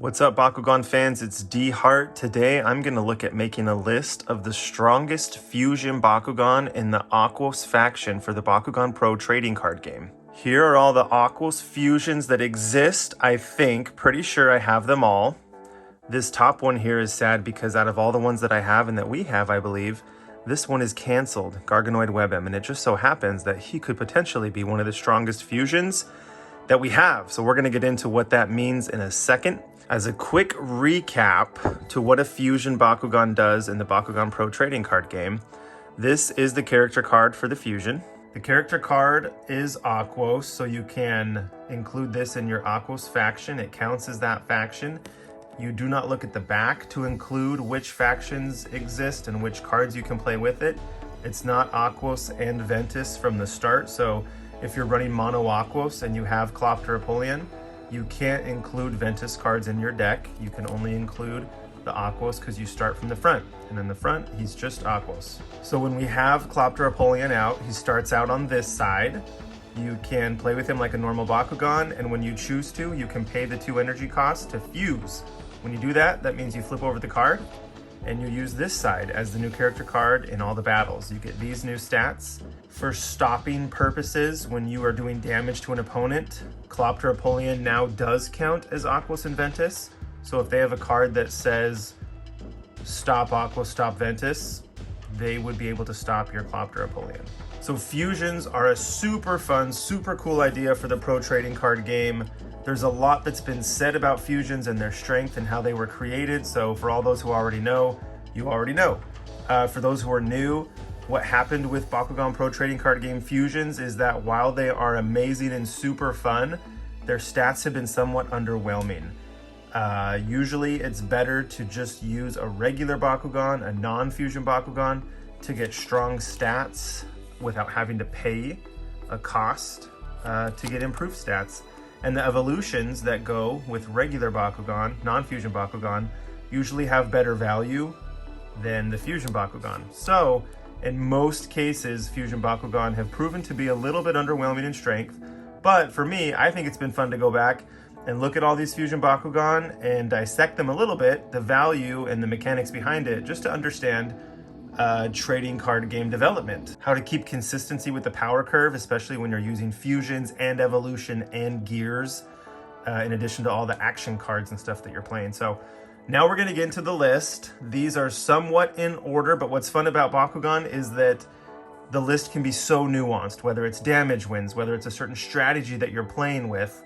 What's up, Bakugan fans? It's D Hart. Today I'm going to look at making a list of the strongest fusion Bakugan in the Aquos faction for the Bakugan Pro trading card game. Here are all the Aquos fusions that exist. I think, pretty sure I have them all. This top one here is sad because out of all the ones that I have and that we have, I believe, this one is canceled, Garganoid Webem, and it just so happens that he could potentially be one of the strongest fusions that we have. So we're going to get into what that means in a second. As a quick recap to what a fusion Bakugan does in the Bakugan Pro trading card game, this is the character card for the fusion. The character card is Aquos, so you can include this in your Aquos faction. It counts as that faction. You do not look at the back to include which factions exist and which cards you can play with it. It's not Aquos and Ventus from the start, so if you're running mono Aquos and you have Clopter Apollyon, you can't include Ventus cards in your deck. You can only include the Aquos because you start from the front. And in the front, he's just Aquos. So when we have Clopter Apollyon out, he starts out on this side. You can play with him like a normal Bakugan, and when you choose to, you can pay the 2 energy costs to fuse. When you do that, that means you flip over the card, and you use this side as the new character card in all the battles. You get these new stats. For stopping purposes, when you are doing damage to an opponent, Clopter Apollyon now does count as Aquos and Ventus. So if they have a card that says stop Aquos, stop Ventus, they would be able to stop your Clopter Apollyon. So fusions are a super fun, super cool idea for the pro trading card game. There's a lot that's been said about fusions and their strength and how they were created. So for all those who already know, you already know. For those who are new, what happened with Bakugan Pro trading card game fusions is that while they are amazing and super fun, their stats have been somewhat underwhelming. Usually it's better to just use a regular Bakugan, a non-fusion Bakugan, to get strong stats without having to pay a cost to get improved stats. And the evolutions that go with regular Bakugan, non-fusion Bakugan, usually have better value than the fusion Bakugan. So in most cases, fusion Bakugan have proven to be a little bit underwhelming in strength. But for me, I think it's been fun to go back and look at all these fusion Bakugan and dissect them a little bit, the value and the mechanics behind it, just to understand trading card game development. How to keep consistency with the power curve, especially when you're using fusions and evolution and gears, in addition to all the action cards and stuff that you're playing. So now we're gonna get into the list. These are somewhat in order, but what's fun about Bakugan is that the list can be so nuanced, whether it's damage wins, whether it's a certain strategy that you're playing with.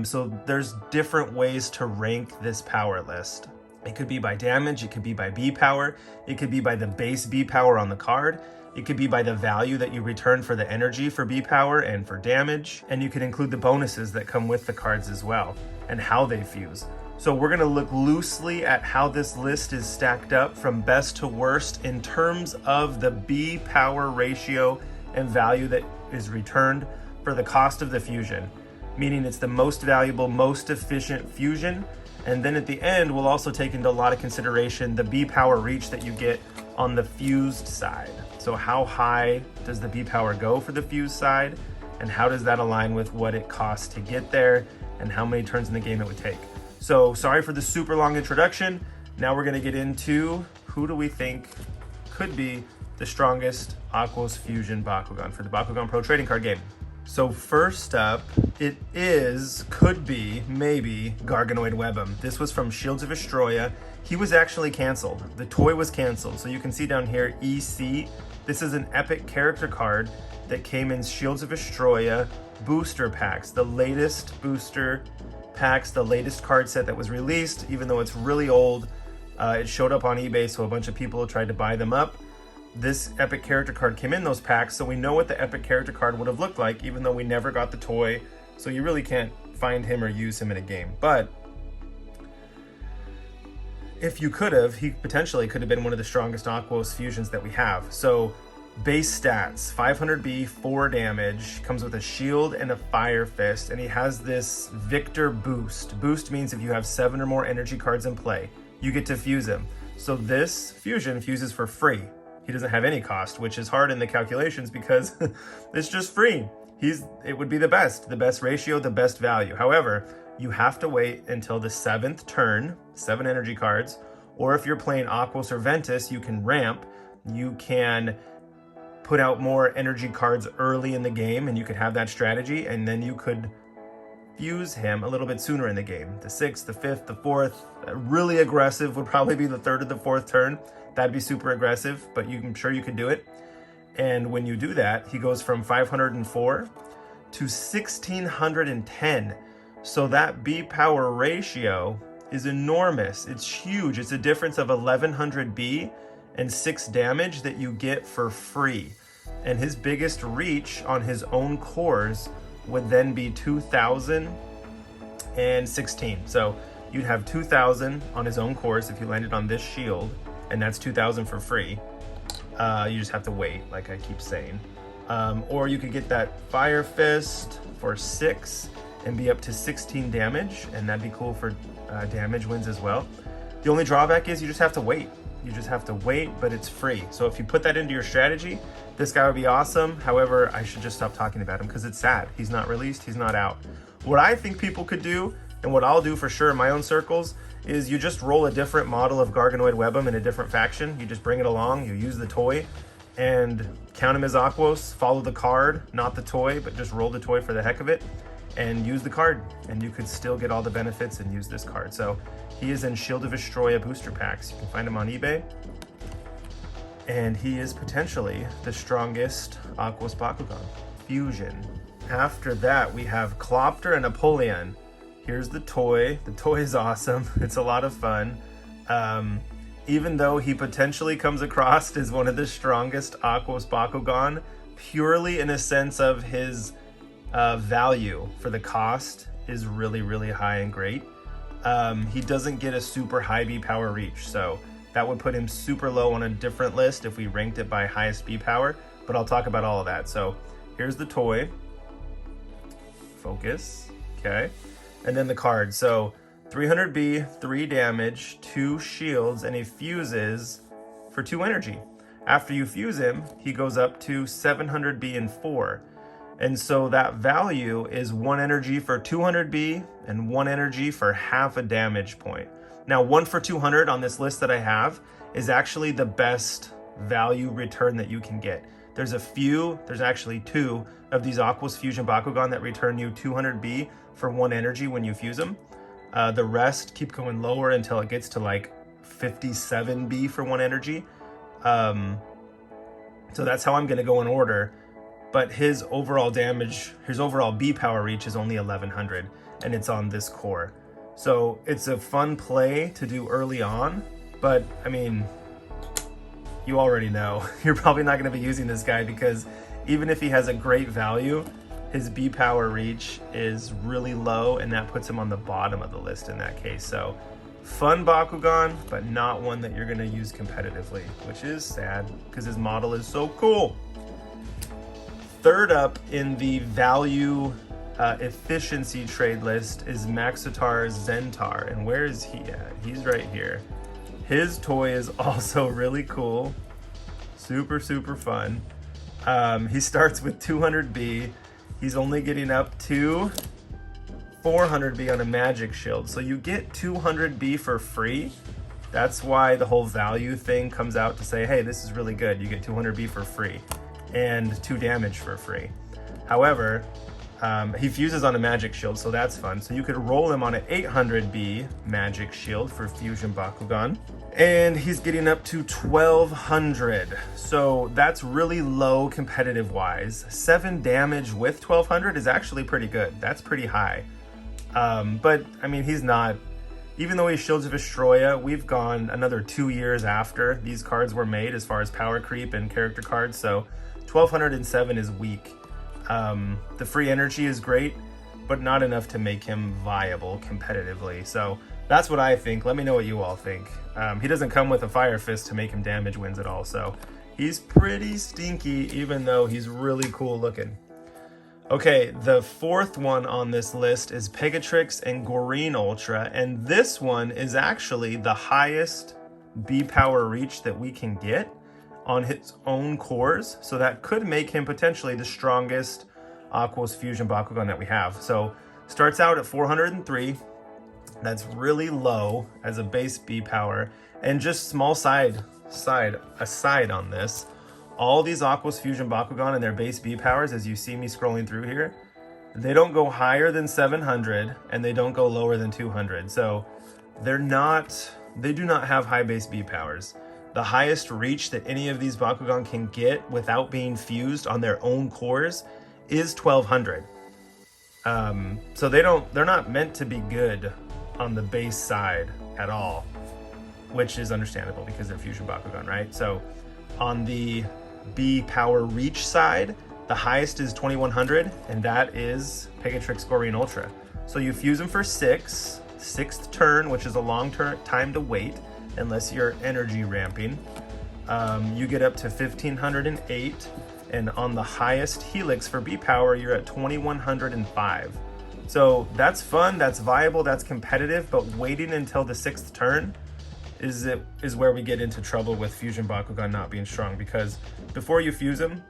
So there's different ways to rank this power list. It could be by damage, it could be by B power, it could be by the base B power on the card, it could be by the value that you return for the energy for B power and for damage, and you can include the bonuses that come with the cards as well, and how they fuse. So we're gonna look loosely at how this list is stacked up from best to worst in terms of the B power ratio and value that is returned for the cost of the fusion, meaning it's the most valuable, most efficient fusion. And then at the end, we'll also take into a lot of consideration the B power reach that you get on the fused side. So how high does the B power go for the fused side? And how does that align with what it costs to get there and how many turns in the game it would take? So sorry for the super long introduction. Now we're gonna get into who do we think could be the strongest Aquos fusion Bakugan for the Bakugan Pro trading card game. So first up, could be, maybe, Garganoid Webem. This was from Shields of Astroya. He was actually canceled. The toy was canceled. So you can see down here, EC. This is an epic character card that came in Shields of Astroya booster packs, the latest booster packs, the latest card set that was released, even though it's really old. It showed up on eBay, so a bunch of people tried to buy them up. This epic character card came in those packs, so we know what the epic character card would have looked like, even though we never got the toy, so you really can't find him or use him in a game. But if you could have, he potentially could have been one of the strongest Aquos fusions that we have. So base stats, 500B, 4 damage, comes with a shield and a fire fist, and he has this Victor boost. Boost means if you have 7 or more energy cards in play, you get to fuse him. So this fusion fuses for free. He doesn't have any cost, which is hard in the calculations because it's just free. It would be the best ratio, the best value. However, you have to wait until the 7th turn, 7 energy cards, or if you're playing Aquos or Ventus, you can ramp. You can put out more energy cards early in the game, and you could have that strategy, and then you could fuse him a little bit sooner in the game. The 6th, the 5th, the 4th, really aggressive would probably be the 3rd or the 4th turn. That'd be super aggressive, but I'm sure you could do it. And when you do that, he goes from 504 to 1610. So that B power ratio is enormous. It's huge. It's a difference of 1100 B and 6 damage that you get for free. And his biggest reach on his own cores would then be 2016. So you'd have 2000 on his own cores if you landed on this shield, and that's 2000 for free. You just have to wait, like I keep saying. Or you could get that Fire Fist for 6 and be up to 16 damage, and that'd be cool for damage wins as well. The only drawback is you just have to wait. You just have to wait, but it's free. So if you put that into your strategy, this guy would be awesome. However, I should just stop talking about him because it's sad. He's not released, he's not out. What I think people could do, and what I'll do for sure in my own circles, is you just roll a different model of Garganoid Webum in a different faction. You just bring it along, you use the toy, and count him as Aquos, follow the card, not the toy, but just roll the toy for the heck of it, and use the card, and you could still get all the benefits and use this card. So he is in Shield of Astroya booster packs. You can find him on eBay, and he is potentially the strongest Aquos Bakugan fusion. After that, we have Clopter and Napoleon. Here's the toy. The toy is awesome. It's a lot of fun. Even though he potentially comes across as one of the strongest Aquos Bakugan, purely in a sense of his value for the cost is really, really high and great. He doesn't get a super high B power reach, so that would put him super low on a different list if we ranked it by highest B power, but I'll talk about all of that. So here's the toy. Focus, okay. And then the card. So 300 B, 3 damage, 2 shields, and he fuses for 2 energy. After you fuse him, he goes up to 700 B and 4. And so that value is 1 energy for 200 B and 1 energy for half a damage point. Now, 1 for 200 on this list that I have is actually the best value return that you can get. There's actually 2 of these Aquos Fusion Bakugan that return you 200 B for 1 energy when you fuse them. The rest keep going lower until it gets to like 57 B for 1 energy. So that's how I'm gonna go in order. But his overall damage, his overall B power reach is only 1100, and it's on this core. So it's a fun play to do early on, but I mean, you already know, you're probably not gonna be using this guy because even if he has a great value, his B power reach is really low, and that puts him on the bottom of the list in that case. So fun Bakugan, but not one that you're gonna use competitively, which is sad because his model is so cool. Third up in the value efficiency trade list is Maxitar Zentar. And where is he at? He's right here. His toy is also really cool. Super, super fun. He starts with 200 B. He's only getting up to 400 B on a magic shield. So you get 200 B for free. That's why the whole value thing comes out to say, hey, this is really good. You get 200 B for free and 2 damage for free. However, he fuses on a magic shield, so that's fun. So you could roll him on an 800 B magic shield for Fusion Bakugan. And he's getting up to 1200. So that's really low competitive wise. 7 damage with 1200 is actually pretty good. That's pretty high. But I mean, he's not, even though he's Shields of Astroya, we've gone another 2 years after these cards were made as far as power creep and character cards. So 1207 is weak. The free energy is great, but not enough to make him viable competitively. So that's what I think. Let me know what you all think. He doesn't come with a Fire Fist to make him damage wins at all. So he's pretty stinky, even though he's really cool looking. Okay, the fourth one on this list is Pegatrix and Goreen Ultra. And this one is actually the highest B power reach that we can get on his own cores, so that could make him potentially the strongest Aquos Fusion Bakugan that we have. So Starts out at 403. That's really low as a base B power. And just small aside on this, all these Aquos Fusion Bakugan and their base B powers, as you see me scrolling through here, they don't go higher than 700 and they don't go lower than 200. So they do not have high base B powers. The highest reach that any of these Bakugan can get without being fused on their own cores is 1200. So they're not meant to be good on the base side at all, which is understandable because they're Fusion Bakugan, right? So on the B power reach side, the highest is 2100, and that is Pegatrix Goreen Ultra. So you fuse them for 6th turn, which is a long time to wait, unless you're energy ramping. You get up to 1508, and on the highest helix for B power, you're at 2105. So that's fun, that's viable, that's competitive, but waiting until the 6th turn is where we get into trouble with Fusion Bakugan not being strong, because before you fuse them,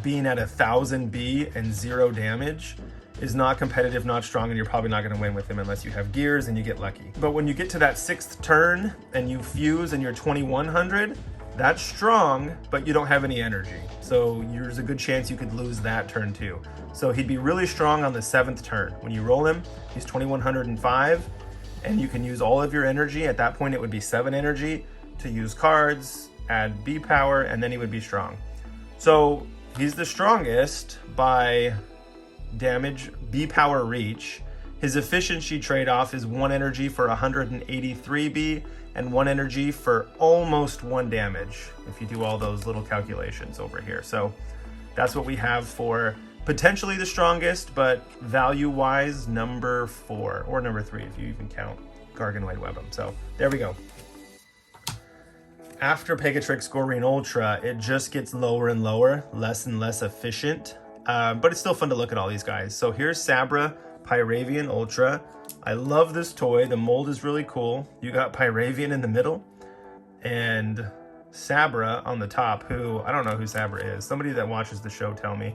being at 1000 B and 0 damage is not competitive, not strong, and you're probably not going to win with him unless you have gears and you get lucky. But when you get to that 6th turn and you fuse and you're 2100, that's strong, but you don't have any energy. So there's a good chance you could lose that turn too. So he'd be really strong on the 7th turn. When you roll him, he's 2105, and you can use all of your energy. At that point, it would be 7 energy to use cards, add B power, and then he would be strong. So he's the strongest by damage, B power reach. His efficiency trade-off is 1 energy for 183 B and 1 energy for almost 1 damage, if you do all those little calculations over here. So that's what we have for potentially the strongest, but value-wise, number 4, or number 3, if you even count Garganoid Webum. So there we go. After Pegatrix Goreen Ultra, it just gets lower and lower, less and less efficient, but it's still fun to look at all these guys. So here's Sabra Pyravian Ultra. I love this toy. The mold is really cool. You got Pyravian in the middle and Sabra on the top, who, I don't know who Sabra is. Somebody that watches the show tell me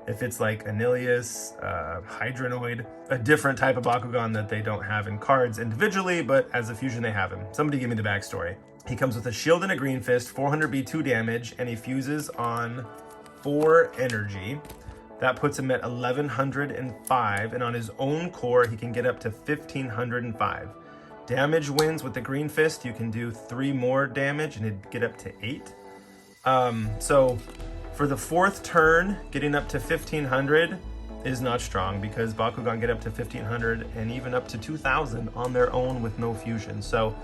if it's like Anilius, Hydronoid, a different type of Bakugan that they don't have in cards individually, but as a fusion they have him. Somebody give me the backstory. He comes with a shield and a green fist, 400 B2 damage, and he fuses on 4 energy. That puts him at 1105, and on his own core, he can get up to 1505. Damage wins with the green fist. You can do 3 more damage, and it'd get up to 8. So for the 4th turn, getting up to 1500 is not strong, because Bakugan get up to 1500 and even up to 2000 on their own with no fusion. So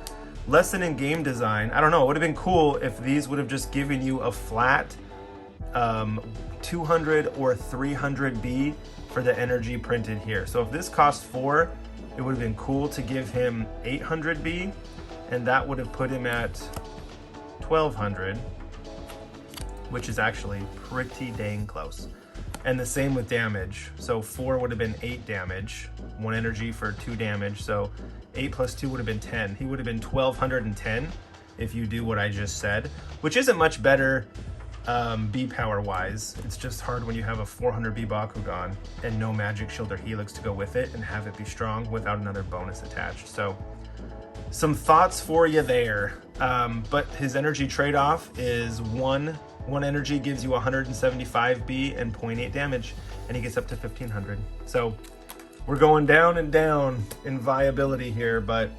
lesson in game design, I don't know, it would have been cool if these would have just given you a flat 200 or 300 B for the energy printed here. So if this cost 4, it would have been cool to give him 800 B, and that would have put him at 1200, which is actually pretty dang close. And the same with damage. So 4 would have been 8 damage, 1 energy for 2 damage. So 8 plus 2 would have been 10. He would have been 1210 if you do what I just said, which isn't much better B power wise. It's just hard when you have a 400 B Bakugan and no magic shield or helix to go with it and have it be strong without another bonus attached. So some thoughts for you there. But his energy trade-off is one energy gives you 175 B and 0.8 damage, and he gets up to 1500. So we're going down and down in viability here, but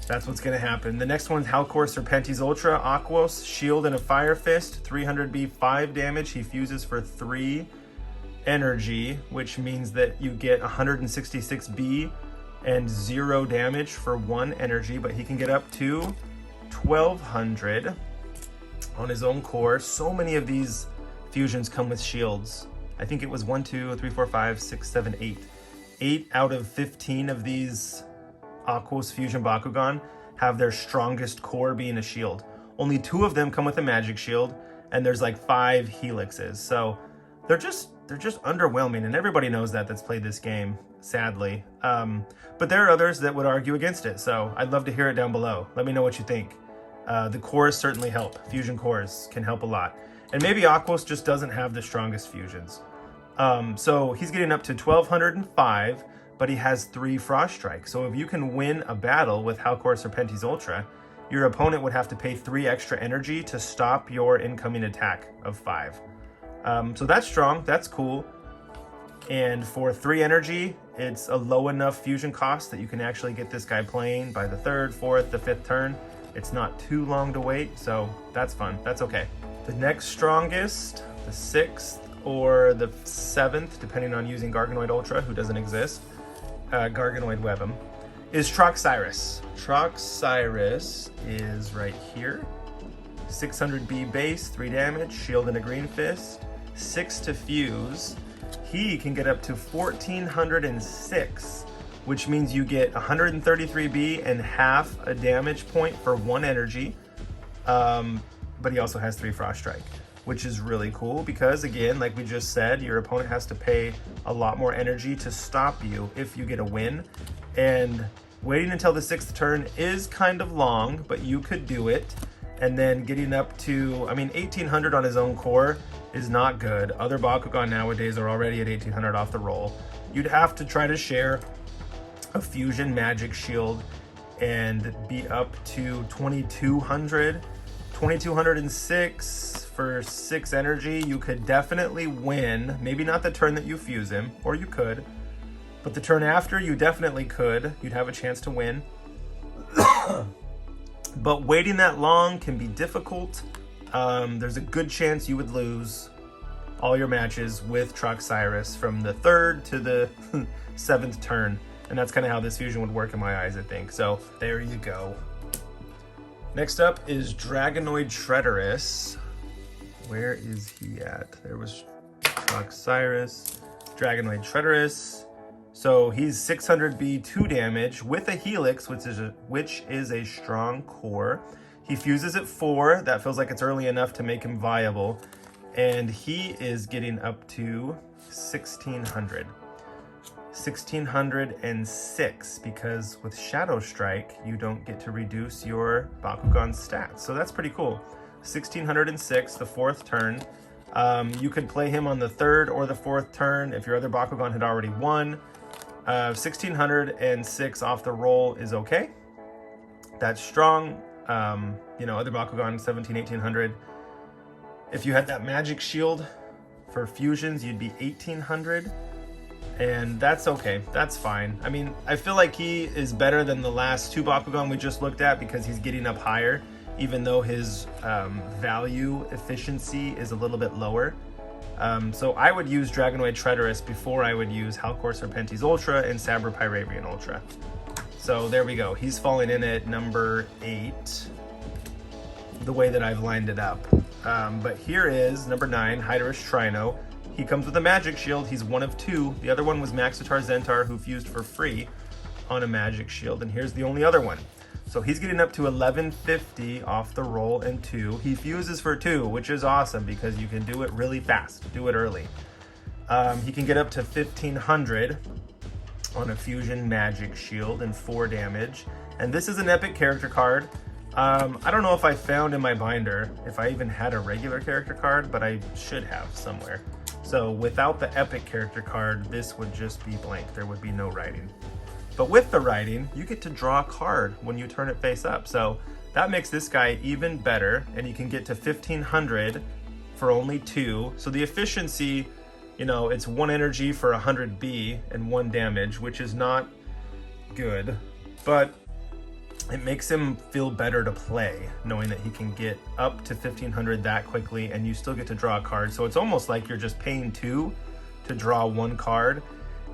that's what's going to happen. The next one's Halcor Serpentes Ultra, Aquos, Shield and a Fire Fist, 300 B, 5 damage. He fuses for 3 energy, which means that you get 166 B and 0 damage for 1 energy, but he can get up to 1200 on his own core. So many of these fusions come with shields. I think it was 1, 2, 3, 4, 5, 6, 7, 8. 8 out of 15 of these Aquos Fusion Bakugan have their strongest core being a shield. Only 2 of them come with a magic shield, and there's like 5 helixes. So they're just underwhelming, and everybody knows that that's played this game, sadly. But there are others that would argue against it, so I'd love to hear it down below. Let me know what you think. The cores certainly help. Fusion cores can help a lot. And maybe Aquos just doesn't have the strongest fusions. So he's getting up to 1205. but he has 3 Frost Strike. So if you can win a battle with Halcor Serpentes Ultra, your opponent would have to pay 3 extra energy to stop your incoming attack of 5. So that's strong, that's cool. And for 3 energy, it's a low enough fusion cost that you can actually get this guy playing by the 3rd, 4th, the 5th turn. It's not too long to wait, so that's fun, that's okay. The next strongest, the 6th or the 7th, depending on using Garganoid Ultra, who doesn't exist, Garganoid Webum, is Troxyrus. Troxyrus is right here. 600B base, 3 damage, shield and a green fist, 6 to fuse. He can get up to 1406, which means you get 133B and half a damage point for 1 energy. But he also has 3 Frost Strike, which is really cool because, again, like we just said, your opponent has to pay a lot more energy to stop you if you get a win. And waiting until the 6th turn is kind of long, but you could do it. And then getting up to, I mean, 1800 on his own core is not good. Other Bakugan nowadays are already at 1800 off the roll. You'd have to try to share a fusion magic shield and be up to 2200. 2206 for 6 energy. You could definitely win. Maybe not the turn that you fuse him, or you could, but the turn after you definitely could. You'd have a chance to win. But waiting that long can be difficult. There's a good chance you would lose all your matches with Troxyrus from the 3rd to the 7th turn. And that's kind of how this fusion would work in my eyes, I think. So there you go. Next up is Dragonoid Shredderus. Where is he at? There was Troxyrus, Dragonoid Shredderus. So he's 600B 2 damage with a Helix, which is a strong core. He fuses at 4. That feels like it's early enough to make him viable. And he is getting up to 1600. 1606, because with Shadow Strike, you don't get to reduce your Bakugan stats. So that's pretty cool. 1606, the 4th turn. You could play him on the 3rd or the 4th turn if your other Bakugan had already won. 1606 off the roll is okay. That's strong. You know, other Bakugan, 17, 1800. If you had that magic shield for fusions, you'd be 1800. And that's okay, that's fine. I mean, I feel like he is better than the last 2 Bakugan we just looked at because he's getting up higher, even though his value efficiency is a little bit lower. So I would use Dragonoid Shredderus before I would use Halcor Serpentes Ultra and Saber Pyravian Ultra. So there we go, he's falling in at number 8, the way that I've lined it up. But here is number 9, Hydorous Trino. He comes with a magic shield. He's 1 of 2. The other one was Maxitar Zentar, who fused for free on a magic shield. And here's the only other one. So he's getting up to 1150 off the roll and 2. He fuses for 2, which is awesome because you can do it really fast. Do it early. He can get up to 1500 on a fusion magic shield and 4 damage. And this is an epic character card. I don't know if I found in my binder if I even had a regular character card, but I should have somewhere. So without the epic character card, this would just be blank. There would be no writing. But with the writing, you get to draw a card when you turn it face up. So that makes this guy even better, and you can get to 1500 for only 2. So the efficiency, you know, it's 1 energy for 100B and 1 damage, which is not good, but it makes him feel better to play, knowing that he can get up to 1500 that quickly and you still get to draw a card. So it's almost like you're just paying 2 to draw 1 card.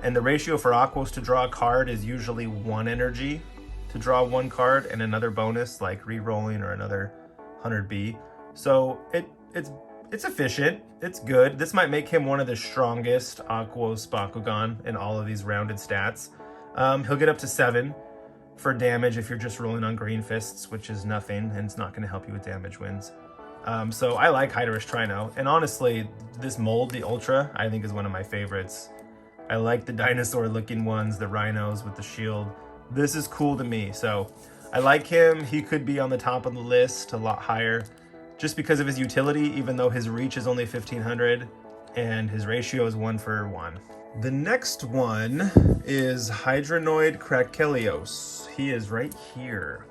And the ratio for Aquos to draw a card is usually 1 energy to draw 1 card and another bonus like re-rolling or another 100B. So it's efficient, it's good. This might make him one of the strongest Aquos Bakugan in all of these rounded stats. He'll get up to 7 for damage if you're just rolling on green fists, which is nothing, and it's not going to help you with damage wins. So I like Hydorous Trino, and honestly, this mold, the Ultra, I think is one of my favorites. I like the dinosaur-looking ones, the rhinos with the shield. This is cool to me, so I like him. He could be on the top of the list, a lot higher, just because of his utility, even though his reach is only 1500, and his ratio is 1 for 1. The next one is Hydronoid Krakelios. He is right here.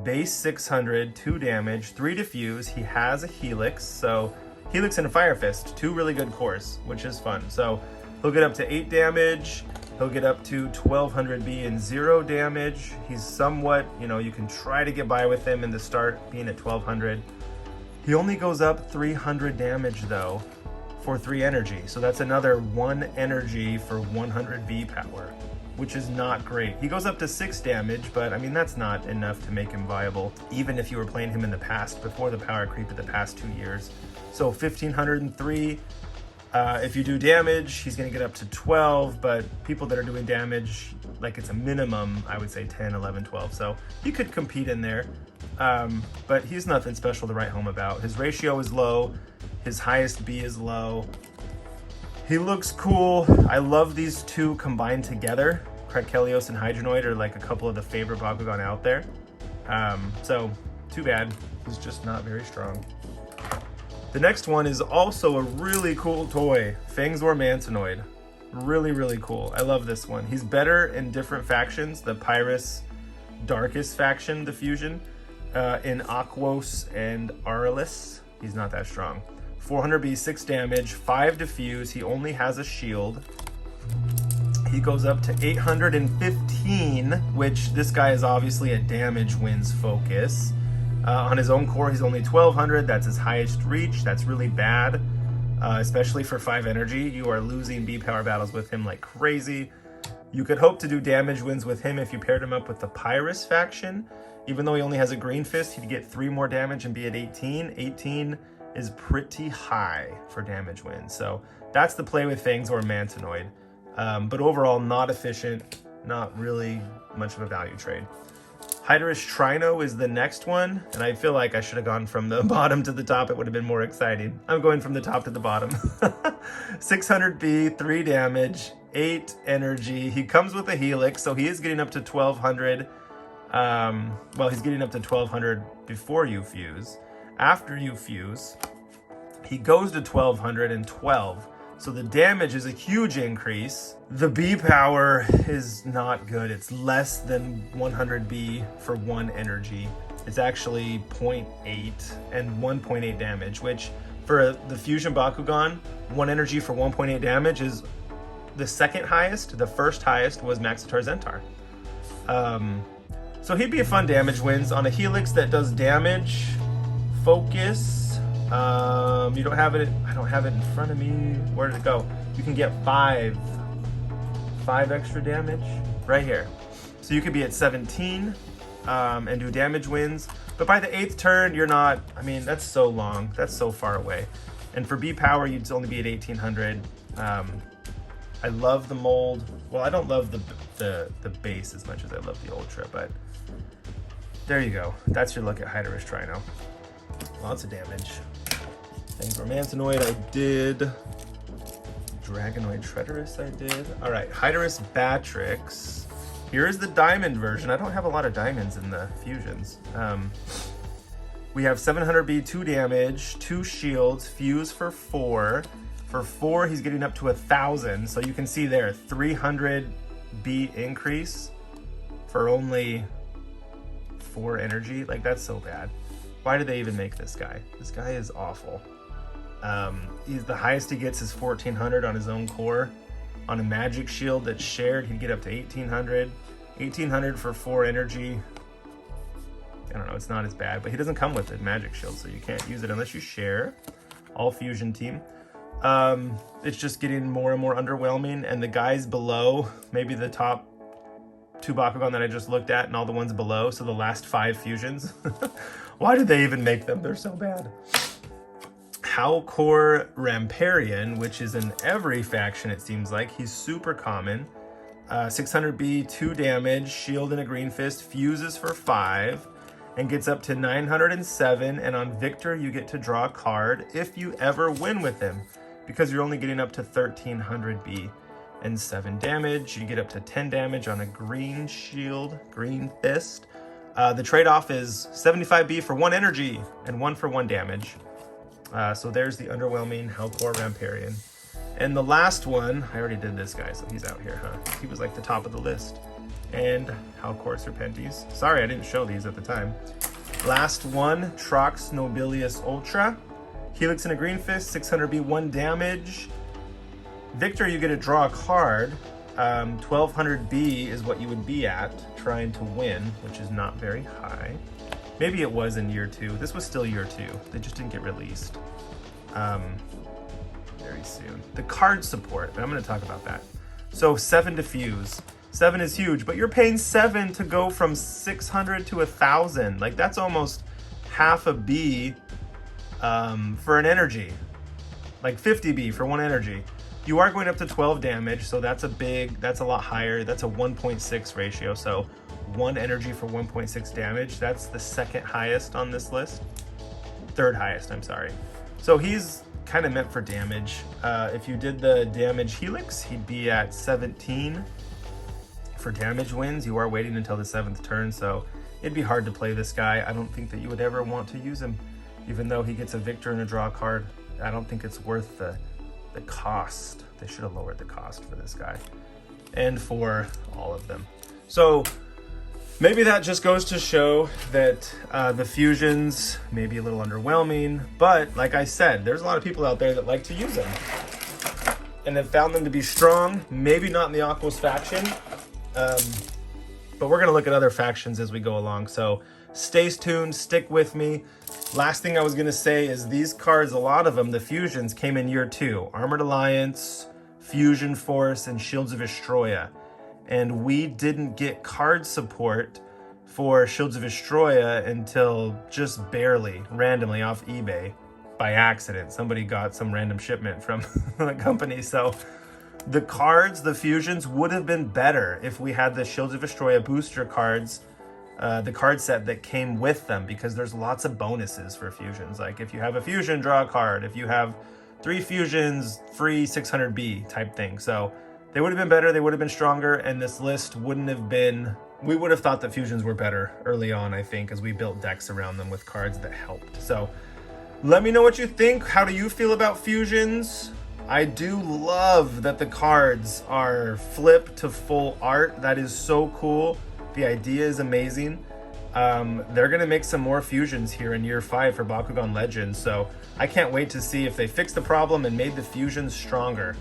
Base 600, 2 damage, 3 diffuse. He has a Helix, so Helix and a Fire Fist, 2 really good cores, which is fun. So he'll get up to 8 damage. He'll get up to 1200 B and 0 damage. He's somewhat, you can try to get by with him in the start, being at 1200. He only goes up 300 damage though, for 3 energy. So that's another 1 energy for 100 B power, which is not great. He goes up to 6 damage, but I mean, that's not enough to make him viable, even if you were playing him in the past, before the power creep of the past 2 years. So 1503, if you do damage, he's gonna get up to 12, but people that are doing damage, like it's a minimum, I would say 10, 11, 12. So he could compete in there, but he's nothing special to write home about. His ratio is low, his highest B is low. He looks cool. I love these 2 combined together. Krakelios and Hydronoid are like a couple of the favorite Bakugan out there. So too bad, he's just not very strong. The next one is also a really cool toy, Fangzor Mantinoid. Really, really cool. I love this one. He's better in different factions, the Pyrus Darkest faction, the fusion, in Aquos and Aurelius. He's not that strong. 400 B, 6 damage, 5 diffuse. He only has a shield. He goes up to 815, which this guy is obviously a damage wins focus. On his own core, he's only 1200. That's his highest reach. That's really bad, especially for 5 energy. You are losing B power battles with him like crazy. You could hope to do damage wins with him if you paired him up with the Pyrus faction. Even though he only has a green fist, he'd get 3 more damage and be at 18. 18 is pretty high for damage wins. So that's the play with Fangzor Mantinoid. But overall, not efficient, not really much of a value trade. Hydrus Trino is the next one, and I feel like I should have gone from the bottom to the top. It would have been more exciting. I'm going from the top to the bottom. 600 B, 3 damage, 8 energy. He comes with a Helix, so he is getting up to 1200. Well, he's getting up to 1200 before you fuse. After you fuse, he goes to 1212. So the damage is a huge increase. The B power is not good. It's less than 100 B for 1 energy. It's actually 0.8 and 1.8 damage, which for the Fusion Bakugan, 1 energy for 1.8 damage is the second highest. The first highest was Maxitar Zentar. So he'd be a fun damage wins on a Helix that does damage, focus. You don't have it. I don't have it in front of me. Where did it go? You can get 5 extra damage right here. So you could be at 17 and do damage wins. But by the 8th turn, you're not. I mean, that's so long. That's so far away. And for B power, you'd only be at 1800. I love the mold. Well, I don't love the base as much as I love the Ultra, but there you go. That's your look at Hydrus Trino. Lots of damage. Fangzor Mantinoid I did. Dragonoid Treacherous I did. All right, Hydrus Batrix. Here is the diamond version. I don't have a lot of diamonds in the fusions. We have 700B, 2 damage, 2 shields, fuse for 4. For 4, he's getting up to 1,000. So you can see there, 300B increase for only 4 energy. Like, that's so bad. Why did they even make this guy? This guy is awful. He's the highest he gets is 1400 on his own core. On a magic shield that's shared, he'd get up to 1800. 1800 for 4 energy. I don't know, it's not as bad, but he doesn't come with a magic shield, so you can't use it unless you share. All fusion team. It's just getting more and more underwhelming, and the guys below, maybe the top 2 Bakugan that I just looked at and all the ones below, so the last 5 fusions. Why did they even make them? They're so bad. Halcor Ramparian, which is in every faction it seems like. He's super common. 600B, 2 damage, shield and a green fist, fuses for 5, and gets up to 907, and on Victor you get to draw a card if you ever win with him, because you're only getting up to 1300B and 7 damage. You get up to 10 damage on a green shield, green fist. The trade-off is 75B for 1 energy and 1 for 1 damage. So there's the underwhelming Halcor Ramparian. And the last one, I already did this guy, so he's out here, huh? He was like the top of the list. And Halcor Serpentis. Sorry, I didn't show these at the time. Last one, Trox Nobilius Ultra. Helix and a Green Fist, 600B, 1 damage. Victor, you get to draw a card. 1200B is what you would be at trying to win, which is not very high. Maybe it was in year 2. This was still year 2. They just didn't get released very soon. The card support, and I'm going to talk about that. So 7 diffuse. 7 is huge, but you're paying 7 to go from 600 to 1,000. Like, that's almost half a B for an energy. Like 50B for 1 energy. You are going up to 12 damage, so that's a lot higher. That's a 1.6 ratio, so 1 energy for 1.6 damage. That's the second highest on this list. Third highest, I'm sorry. So he's kind of meant for damage. If you did the damage Helix, he'd be at 17 for damage wins. You are waiting until the 7th turn, so it'd be hard to play this guy. I don't think that you would ever want to use him, even though he gets a victor and a draw card. I don't think it's worth the cost. They should have lowered the cost for this guy and for all of them. So maybe that just goes to show that the fusions may be a little underwhelming, but like I said, there's a lot of people out there that like to use them and have found them to be strong. Maybe not in the Aquos faction, but we're gonna look at other factions as we go along. So stay tuned, stick with me. Last thing I was gonna say is these cards, a lot of them, the fusions, came in year 2. Armored Alliance, Fusion Force, and Shields of Estroya. And we didn't get card support for Shields of Estroya until just barely, randomly off eBay by accident. Somebody got some random shipment from the company. So the cards, the fusions, would have been better if we had the Shields of Estroya booster cards, the card set that came with them, because there's lots of bonuses for fusions. Like if you have a fusion, draw a card. If you have 3 fusions, free 600B type thing. So they would have been better, they would have been stronger, and this list wouldn't have been... We would have thought that fusions were better early on, I think, as we built decks around them with cards that helped. So let me know what you think. How do you feel about fusions? I do love that the cards are flipped to full art. That is so cool. The idea is amazing. They're going to make some more fusions here in year 5 for Bakugan Legends, so I can't wait to see if they fix the problem and made the fusions stronger.